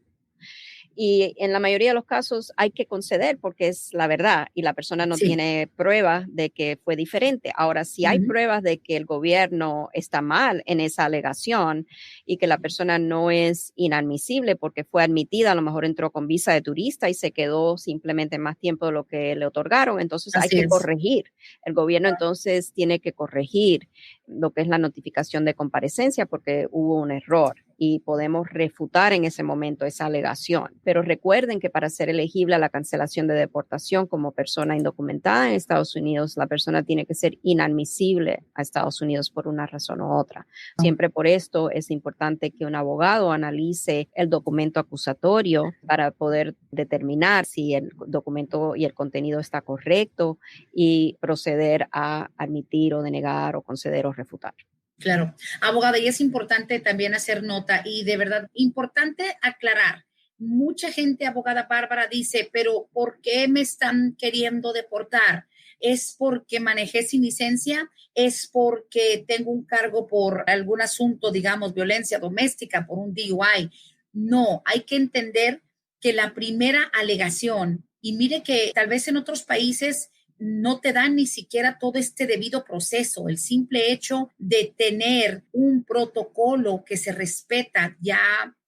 Y en la mayoría de los casos hay que conceder porque es la verdad y la persona no tiene pruebas de que fue diferente. Ahora, si hay pruebas de que el gobierno está mal en esa alegación y que la persona no es inadmisible porque fue admitida, a lo mejor entró con visa de turista y se quedó simplemente más tiempo de lo que le otorgaron, entonces hay que corregir. El gobierno entonces tiene que corregir lo que es la notificación de comparecencia porque hubo un error y podemos refutar en ese momento esa alegación. Pero recuerden que para ser elegible a la cancelación de deportación como persona indocumentada en Estados Unidos, la persona tiene que ser inadmisible a Estados Unidos por una razón u otra. Siempre por esto es importante que un abogado analice el documento acusatorio para poder determinar si el documento y el contenido está correcto y proceder a admitir o denegar o conceder o refutar. Claro, abogada, y es importante también hacer nota y de verdad importante aclarar. Mucha gente, abogada Bárbara, dice, pero ¿por qué me están queriendo deportar? ¿Es porque manejé sin licencia? ¿Es porque tengo un cargo por algún asunto, digamos, violencia doméstica, por un DUI? No, hay que entender que la primera alegación, y mire que tal vez en otros países no te dan ni siquiera todo este debido proceso. El simple hecho de tener un protocolo que se respeta ya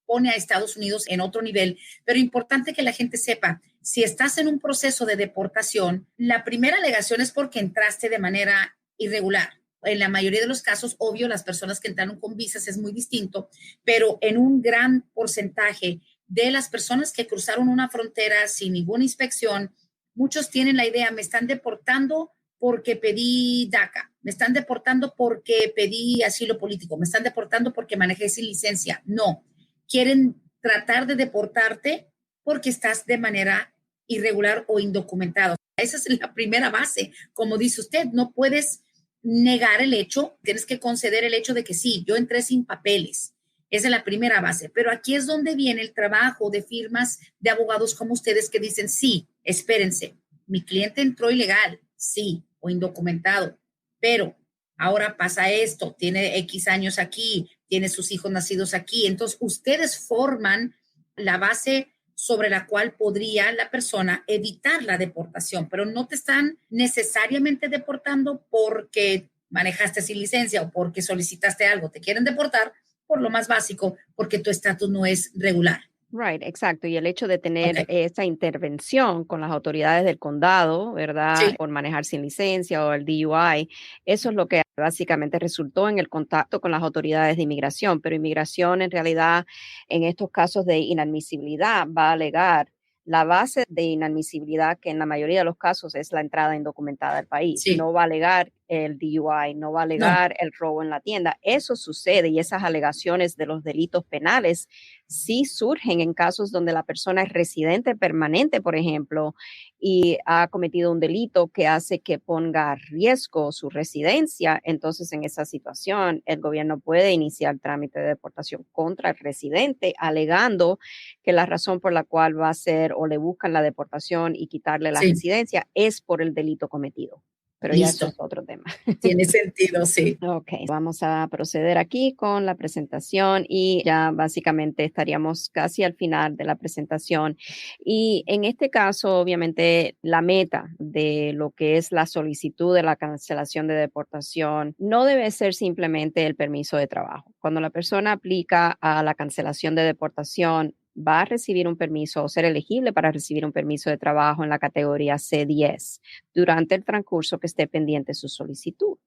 pone a Estados Unidos en otro nivel, pero importante que la gente sepa, si estás en un proceso de deportación, la primera alegación es porque entraste de manera irregular. En la mayoría de los casos, obvio, las personas que entraron con visas es muy distinto, pero en un gran porcentaje de las personas que cruzaron una frontera sin ninguna inspección, muchos tienen la idea, me están deportando porque pedí DACA, me están deportando porque pedí asilo político, me están deportando porque manejé sin licencia. No, quieren tratar de deportarte porque estás de manera irregular o indocumentado. Esa es la primera base. Como dice usted, no puedes negar el hecho, tienes que conceder el hecho de que sí, yo entré sin papeles. Esa es la primera base. Pero aquí es donde viene el trabajo de firmas de abogados como ustedes que dicen, sí, espérense, mi cliente entró ilegal, sí, o indocumentado, pero ahora pasa esto, tiene X años aquí, tiene sus hijos nacidos aquí. Entonces, ustedes forman la base sobre la cual podría la persona evitar la deportación, pero no te están necesariamente deportando porque manejaste sin licencia o porque solicitaste algo. Te quieren deportar por lo más básico, porque tu estatus no es regular. Right, exacto. Y el hecho de tener esa intervención con las autoridades del condado, ¿verdad? Sí. Por manejar sin licencia o el DUI, eso es lo que básicamente resultó en el contacto con las autoridades de inmigración. Pero inmigración en realidad en estos casos de inadmisibilidad va a alegar la base de inadmisibilidad, que en la mayoría de los casos es la entrada indocumentada al país. Sí. No va a alegar el DUI, no va a alegar el robo en la tienda. Eso sucede y esas alegaciones de los delitos penales sí surgen en casos donde la persona es residente permanente, por ejemplo, y ha cometido un delito que hace que ponga a riesgo su residencia. Entonces, en esa situación, el gobierno puede iniciar trámite de deportación contra el residente, alegando que la razón por la cual va a ser o le buscan la deportación y quitarle la residencia es por el delito cometido. Pero Listo. ya eso es otro tema. Tiene sentido, sí. Ok, vamos a proceder aquí con la presentación y ya básicamente estaríamos casi al final de la presentación. Y en este caso, obviamente, la meta de lo que es la solicitud de la cancelación de deportación no debe ser simplemente el permiso de trabajo. Cuando la persona aplica a la cancelación de deportación, va a recibir un permiso o ser elegible para recibir un permiso de trabajo en la categoría C10 durante el transcurso que esté pendiente su solicitud.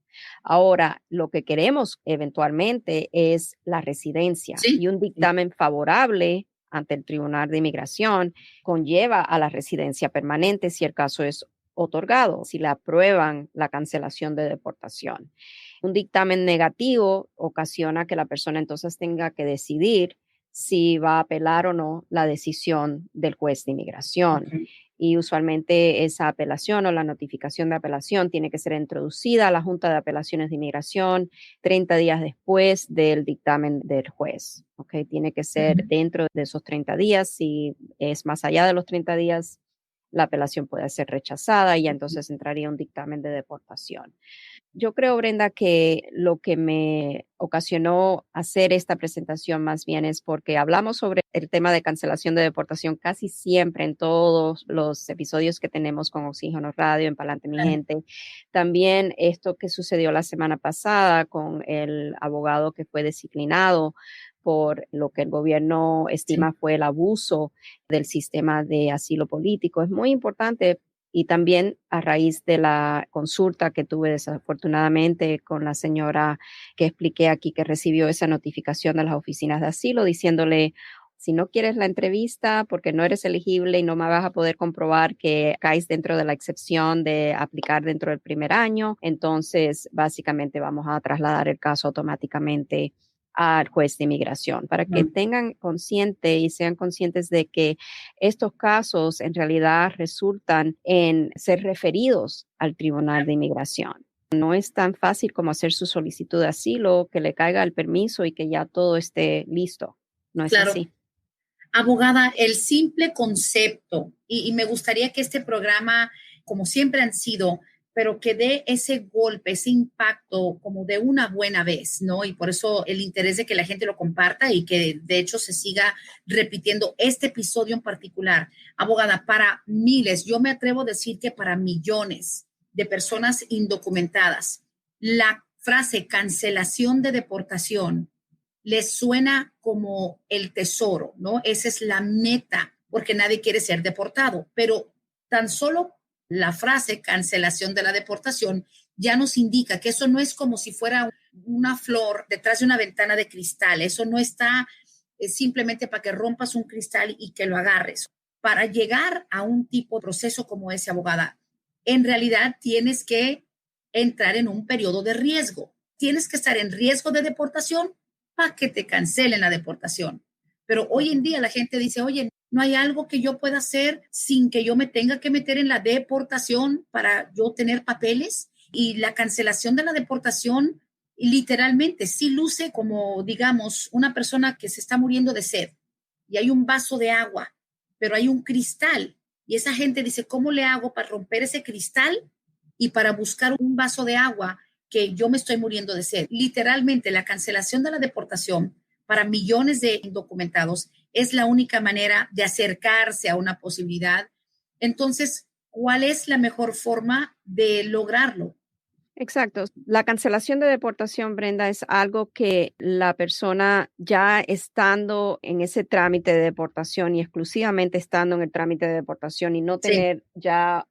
Ahora, lo que queremos eventualmente es la residencia y un dictamen favorable ante el Tribunal de Inmigración conlleva a la residencia permanente si el caso es otorgado, si le aprueban la cancelación de deportación. Un dictamen negativo ocasiona que la persona entonces tenga que decidir si va a apelar o no la decisión del juez de inmigración. y usualmente esa apelación o la notificación de apelación tiene que ser introducida a la Junta de Apelaciones de Inmigración 30 días después del dictamen del juez. ¿Okay? Tiene que ser dentro de esos 30 días. Si es más allá de los 30 días, la apelación puede ser rechazada y entonces entraría un dictamen de deportación. Yo creo, Brenda, que lo que me ocasionó hacer esta presentación más bien es porque hablamos sobre el tema de cancelación de deportación casi siempre en todos los episodios que tenemos con Oxígeno Radio, en Palante Mi Gente. También esto que sucedió la semana pasada con el abogado que fue disciplinado por lo que el gobierno estima fue el abuso del sistema de asilo político. Es muy importante. Y también a raíz de la consulta que tuve desafortunadamente con la señora que expliqué aquí que recibió esa notificación de las oficinas de asilo diciéndole, si no quieres la entrevista porque no eres elegible y no me vas a poder comprobar que caes dentro de la excepción de aplicar dentro del primer año, entonces básicamente vamos a trasladar el caso automáticamente al juez de inmigración para que tengan consciente y sean conscientes de que estos casos en realidad resultan en ser referidos al Tribunal de Inmigración. No es tan fácil como hacer su solicitud de asilo, que le caiga el permiso y que ya todo esté listo. No es así. Abogada, el simple concepto, y me gustaría que este programa, como siempre han sido, pero que dé ese golpe, ese impacto como de una buena vez, ¿no? Y por eso el interés de que la gente lo comparta y que de hecho se siga repitiendo este episodio en particular. Abogada, para miles, yo me atrevo a decir que para millones de personas indocumentadas, la frase cancelación de deportación les suena como el tesoro, ¿no? Esa es la meta, porque nadie quiere ser deportado, pero tan solo la frase cancelación de la deportación ya nos indica que eso no es como si fuera una flor detrás de una ventana de cristal. Eso no está simplemente para que rompas un cristal y que lo agarres. Para llegar a un tipo de proceso como ese, abogada, en realidad tienes que entrar en un periodo de riesgo. Tienes que estar en riesgo de deportación para que te cancelen la deportación. Pero hoy en día la gente dice, oye, no hay algo que yo pueda hacer sin que yo me tenga que meter en la deportación para yo tener papeles. Y la cancelación de la deportación literalmente sí luce como, digamos, una persona que se está muriendo de sed y hay un vaso de agua, pero hay un cristal. Y esa gente dice, ¿cómo le hago para romper ese cristal y para buscar un vaso de agua que yo me estoy muriendo de sed? Literalmente la cancelación de la deportación para millones de indocumentados es la única manera de acercarse a una posibilidad. Entonces, ¿cuál es la mejor forma de lograrlo? Exacto. La cancelación de deportación, Brenda, es algo que la persona ya estando en ese trámite de deportación y exclusivamente estando en el trámite de deportación y no tener ya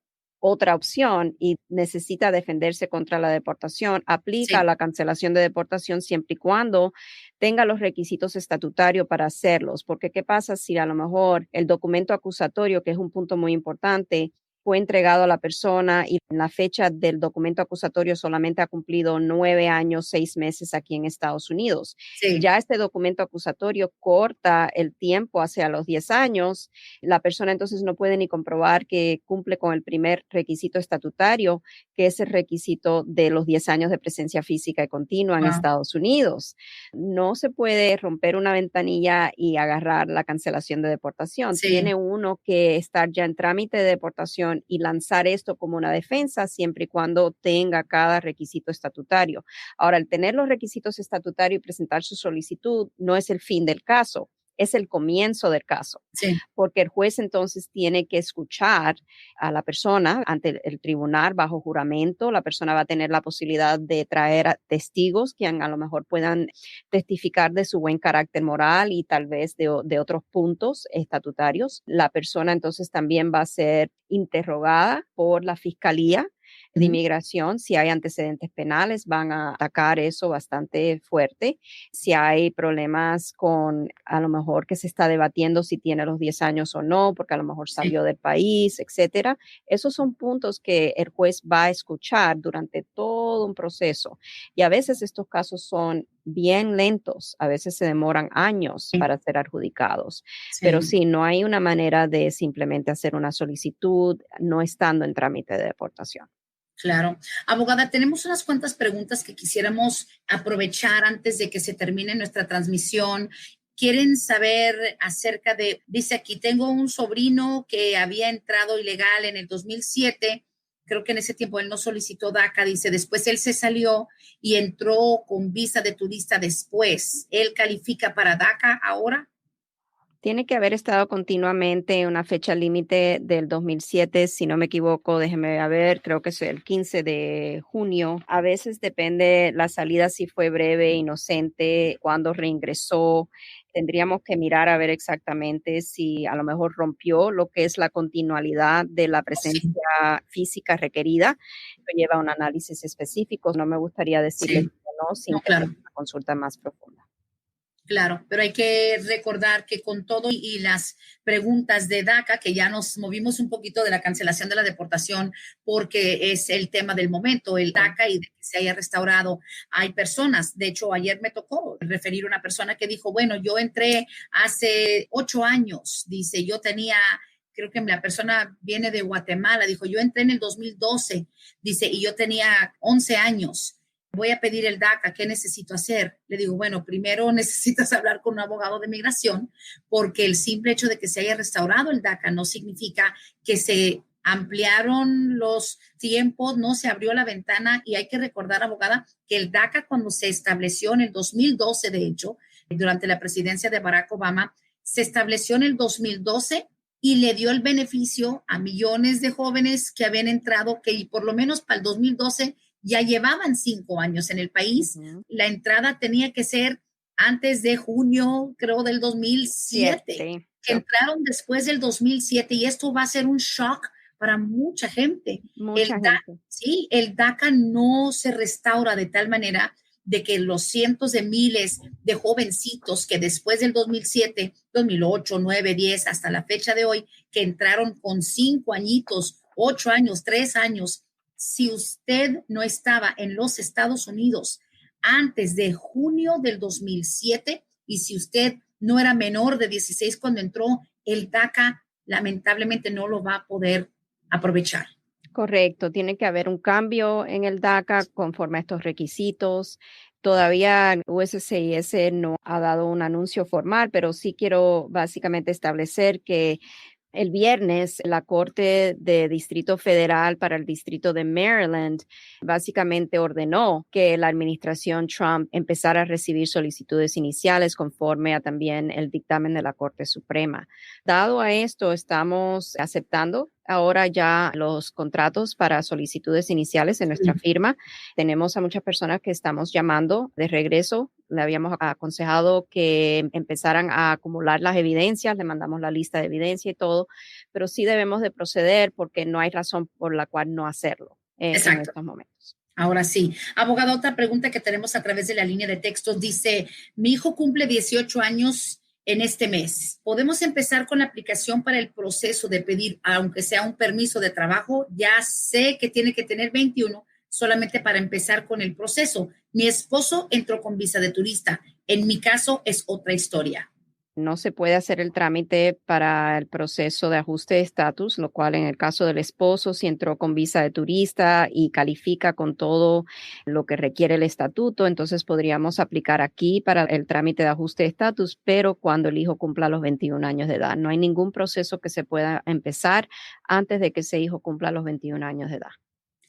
otra opción y necesita defenderse contra la deportación, aplica a la cancelación de deportación siempre y cuando tenga los requisitos estatutarios para hacerlos. Porque ¿qué pasa si a lo mejor el documento acusatorio, que es un punto muy importante, fue entregado a la persona y en la fecha del documento acusatorio solamente ha cumplido 9 años, 6 meses aquí en Estados Unidos? Ya este documento acusatorio corta el tiempo hacia los 10 años. La persona entonces no puede ni comprobar que cumple con el primer requisito estatutario, que es el requisito de los 10 años de presencia física y continua en Estados Unidos. No se puede romper una ventanilla y agarrar la cancelación de deportación. Tiene uno que estar ya en trámite de deportación y lanzar esto como una defensa siempre y cuando tenga cada requisito estatutario. Ahora, el tener los requisitos estatutarios y presentar su solicitud no es el fin del caso, es el comienzo del caso, porque el juez entonces tiene que escuchar a la persona ante el tribunal bajo juramento. La persona va a tener la posibilidad de traer a testigos que a lo mejor puedan testificar de su buen carácter moral y tal vez de otros puntos estatutarios. La persona entonces también va a ser interrogada por la fiscalía de inmigración. Si hay antecedentes penales, van a atacar eso bastante fuerte. Si hay problemas con, a lo mejor que se está debatiendo si tiene los 10 años o no, porque a lo mejor Sí, salió del país, etcétera. Esos son puntos que el juez va a escuchar durante todo un proceso. Y a veces estos casos son bien lentos, a veces se demoran años para ser adjudicados. Pero sí. sí, no hay una manera de simplemente hacer una solicitud no estando en trámite de deportación. Claro. Abogada, tenemos unas cuantas preguntas que quisiéramos aprovechar antes de que se termine nuestra transmisión. Quieren saber acerca de, dice aquí, tengo un sobrino que había entrado ilegal en el 2007. Creo que en ese tiempo él no solicitó DACA, dice, después él se salió y entró con visa de turista después. ¿Él califica para DACA ahora? Tiene que haber estado continuamente en una fecha límite del 2007, si no me equivoco, déjeme ver, creo que es el 15 de junio. A veces depende la salida si fue breve, inocente, cuándo reingresó. Tendríamos que mirar a ver exactamente si a lo mejor rompió lo que es la continuidad de la Oh, sí, presencia física requerida. Esto lleva a un análisis específico. No me gustaría decirle sí. sí o no sin No, tener claro. una consulta más profunda. Claro, pero hay que recordar que con todo y las preguntas de DACA, que ya nos movimos un poquito de la cancelación de la deportación, porque es el tema del momento, el DACA y de que se haya restaurado. Hay personas, de hecho, ayer me tocó referir a una persona que dijo, bueno, yo entré hace 8 años, dice, yo tenía, creo que la persona viene de Guatemala, dijo, yo entré en el 2012, dice, y yo tenía 11 años. Voy a pedir el DACA, ¿qué necesito hacer? Le digo, bueno, primero necesitas hablar con un abogado de migración, porque el simple hecho de que se haya restaurado el DACA no significa que se ampliaron los tiempos, no se abrió la ventana y hay que recordar, abogada, que el DACA cuando se estableció en el 2012, de hecho, durante la presidencia de Barack Obama, se estableció en el 2012 y le dio el beneficio a millones de jóvenes que habían entrado, que por lo menos para el 2012 ya llevaban 5 años en el país. Ujú. La entrada tenía que ser antes de junio, creo, del 2007, Siete. que So, entraron después del 2007 y esto va a ser un shock para mucha gente. mucha gente. Sí, el DACA no se restaura de tal manera de que los cientos de miles de jovencitos que después del 2007, 2008, 9, 10, hasta la fecha de hoy, que entraron con 5 añitos, 8 años, 3 años, si usted no estaba en los Estados Unidos antes de junio del 2007 y si usted no era menor de 16 cuando entró, el DACA lamentablemente no lo va a poder aprovechar. Correcto, tiene que haber un cambio en el DACA conforme a estos requisitos. Todavía USCIS no ha dado un anuncio formal, pero sí quiero básicamente establecer que el viernes, la Corte de Distrito Federal para el Distrito de Maryland básicamente ordenó que la administración Trump empezara a recibir solicitudes iniciales conforme a también el dictamen de la Corte Suprema. Dado a esto, estamos aceptando ahora ya los contratos para solicitudes iniciales en nuestra firma. Tenemos a muchas personas que estamos llamando de regreso. Le habíamos aconsejado que empezaran a acumular las evidencias, le mandamos la lista de evidencia y todo, pero sí debemos de proceder porque no hay razón por la cual no hacerlo en Exacto. estos momentos. Ahora sí. Abogada, otra pregunta que tenemos a través de la línea de textos dice, mi hijo cumple 18 años en este mes. ¿Podemos empezar con la aplicación para el proceso de pedir, aunque sea un permiso de trabajo? Ya sé que tiene que tener 21 solamente para empezar con el proceso. Mi esposo entró con visa de turista. En mi caso es otra historia. No se puede hacer el trámite para el proceso de ajuste de estatus, lo cual en el caso del esposo, si entró con visa de turista y califica con todo lo que requiere el estatuto, entonces podríamos aplicar aquí para el trámite de ajuste de estatus, pero cuando el hijo cumpla los 21 años de edad. No hay ningún proceso que se pueda empezar antes de que ese hijo cumpla los 21 años de edad.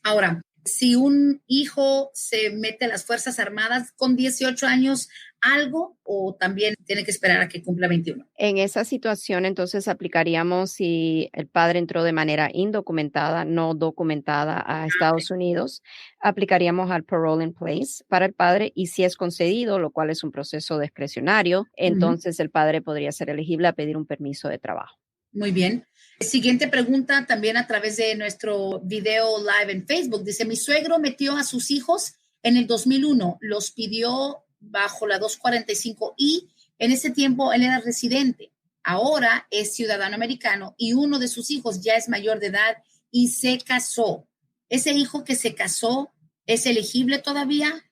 Ahora, si un hijo se mete a las Fuerzas Armadas con 18 años, ¿algo o también tiene que esperar a que cumpla 21? En esa situación, entonces aplicaríamos si el padre entró de manera indocumentada, no documentada a Estados Unidos, aplicaríamos al parole in place para el padre y si es concedido, lo cual es un proceso discrecionario, entonces el padre podría ser elegible a pedir un permiso de trabajo. Muy bien. Siguiente pregunta también a través de nuestro video live en Facebook. Dice, mi suegro metió a sus hijos en el 2001, los pidió bajo la 245 y en ese tiempo él era residente. Ahora es ciudadano americano y uno de sus hijos ya es mayor de edad y se casó. ¿Ese hijo que se casó es elegible todavía?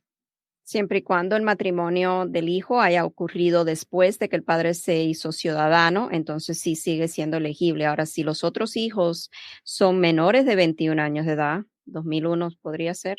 Siempre y cuando el matrimonio del hijo haya ocurrido después de que el padre se hizo ciudadano, entonces sí sigue siendo elegible. Ahora, si los otros hijos son menores de 21 años de edad, 2001 podría ser.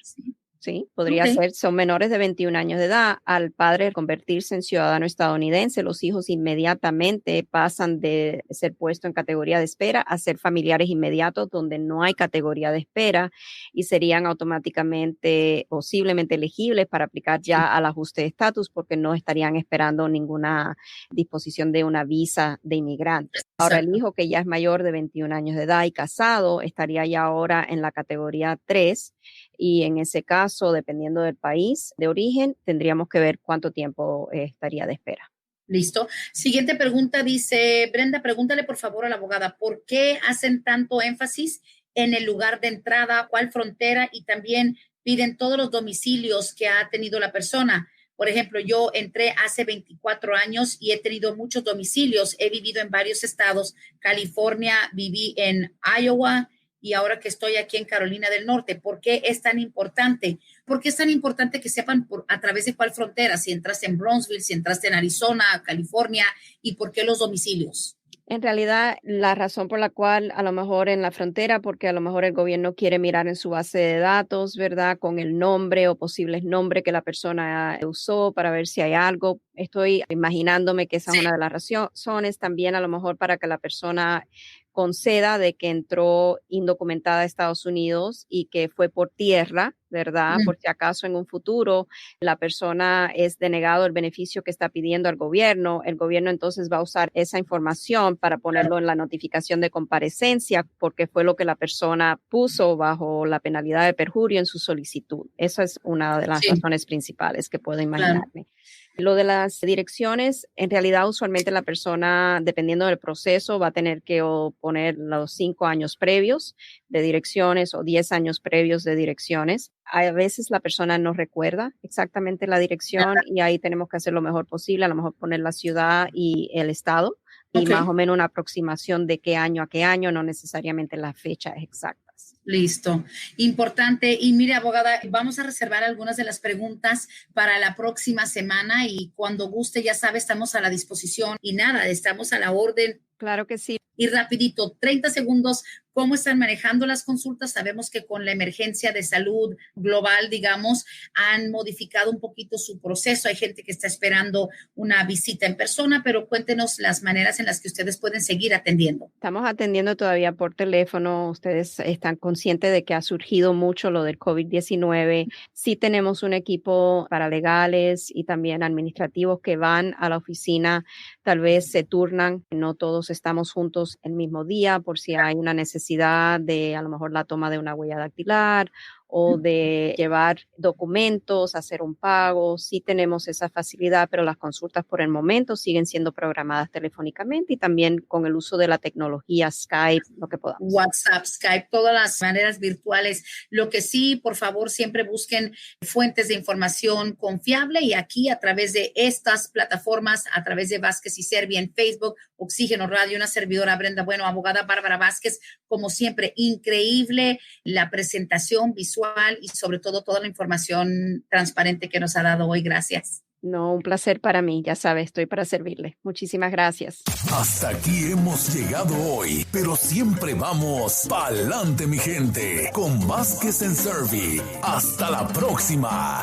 Sí, podría ser, son menores de 21 años de edad. Al padre convertirse en ciudadano estadounidense, los hijos inmediatamente pasan de ser puesto en categoría de espera a ser familiares inmediatos donde no hay categoría de espera y serían automáticamente, posiblemente elegibles para aplicar ya al ajuste de estatus porque no estarían esperando ninguna disposición de una visa de inmigrante. Ahora, el hijo que ya es mayor de 21 años de edad y casado estaría ya ahora en la categoría 3 y en ese caso, dependiendo del país de origen, tendríamos que ver cuánto tiempo estaría de espera. Listo. Siguiente pregunta dice, Brenda, pregúntale por favor a la abogada, ¿por qué hacen tanto énfasis en el lugar de entrada, cuál frontera y también piden todos los domicilios que ha tenido la persona? Por ejemplo, yo entré hace 24 años y he tenido muchos domicilios. He vivido en varios estados. California, viví en Iowa y ahora que estoy aquí en Carolina del Norte. ¿Por qué es tan importante? ¿Por qué es tan importante que sepan a través de cuál frontera? Si entraste en Brownsville, si entraste en Arizona, California, ¿y por qué los domicilios? En realidad, la razón por la cual a lo mejor en la frontera, porque a lo mejor el gobierno quiere mirar en su base de datos, ¿verdad? Con el nombre o posibles nombres que la persona usó para ver si hay algo. Estoy imaginándome que esa es una de las razones. También a lo mejor para que la persona conceda de que entró indocumentada a Estados Unidos y que fue por tierra, ¿verdad? Por si acaso en un futuro la persona es denegado el beneficio que está pidiendo al gobierno, el gobierno entonces va a usar esa información para ponerlo en la notificación de comparecencia porque fue lo que la persona puso bajo la penalidad de perjurio en su solicitud. Esa es una de las razones principales que puedo imaginarme. Claro. Lo de las direcciones, en realidad usualmente la persona, dependiendo del proceso, va a tener que poner los 5 años previos de direcciones o 10 años previos de direcciones. A veces la persona no recuerda exactamente la dirección y ahí tenemos que hacer lo mejor posible, a lo mejor poner la ciudad y el estado y más o menos una aproximación de qué año a qué año, no necesariamente las fechas exactas. Listo. Importante. Y mire, abogada, vamos a reservar algunas de las preguntas para la próxima semana y cuando guste, ya sabe, estamos a la disposición y nada, estamos a la orden. Claro que sí. Y rapidito, 30 segundos, ¿cómo están manejando las consultas? Sabemos que con la emergencia de salud global, digamos, han modificado un poquito su proceso. Hay gente que está esperando una visita en persona, pero cuéntenos las maneras en las que ustedes pueden seguir atendiendo. Estamos atendiendo todavía por teléfono. Ustedes están conscientes de que ha surgido mucho lo del COVID-19. Sí tenemos un equipo paralegales y también administrativos que van a la oficina. Tal vez se turnan, no todos estamos juntos el mismo día por si hay una necesidad de a lo mejor la toma de una huella dactilar o de llevar documentos, hacer un pago. Sí tenemos esa facilidad, pero las consultas por el momento siguen siendo programadas telefónicamente y también con el uso de la tecnología Skype, lo que podamos. WhatsApp, Skype, todas las maneras virtuales. Lo que sí, por favor, siempre busquen fuentes de información confiable y aquí a través de estas plataformas, a través de Vázquez y Servi en Facebook, Oxígeno Radio, una servidora Brenda Bueno, abogada Bárbara Vázquez, como siempre, increíble la presentación visual y sobre todo toda la información transparente que nos ha dado hoy. Gracias. No, un placer para mí. Ya sabe, estoy para servirle. Muchísimas gracias. Hasta aquí hemos llegado hoy, pero siempre vamos pa'lante, mi gente, con Vázquez en Servi. Hasta la próxima.